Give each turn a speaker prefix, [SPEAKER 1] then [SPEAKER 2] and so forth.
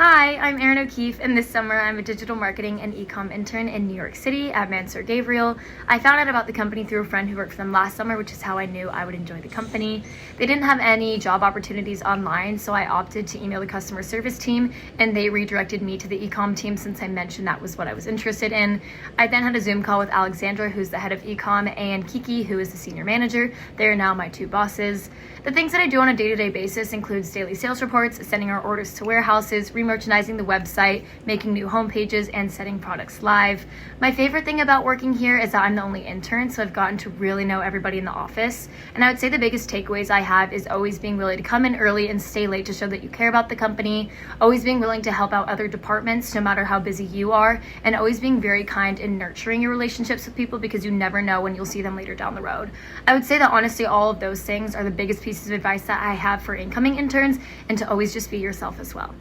[SPEAKER 1] Hi, I'm Erin O'Keefe, and this summer I'm a digital marketing and e-com intern in New York City at Mansur Gavriel. I found out about the company through a friend who worked for them last summer, which is how I knew I would enjoy the company. They didn't have any job opportunities online, so I opted to email the customer service team, and they redirected me to the e-com team since I mentioned that was what I was interested in. I then had a Zoom call with Alexandra, who's the head of e-com, and Kiki, who is the senior manager. They are now my two bosses. The things that I do on a day-to-day basis includes daily sales reports, sending our orders to warehouses, remerchandising the website, making new homepages, and setting products live. My favorite thing about working here is that I'm the only intern, so I've gotten to really know everybody in the office. And I would say the biggest takeaways I have is always being willing to come in early and stay late to show that you care about the company, always being willing to help out other departments no matter how busy you are, and always being very kind and nurturing your relationships with people because you never know when you'll see them later down the road. I would say that honestly all of those things are the biggest pieces of advice that I have for incoming interns, and to always just be yourself as well.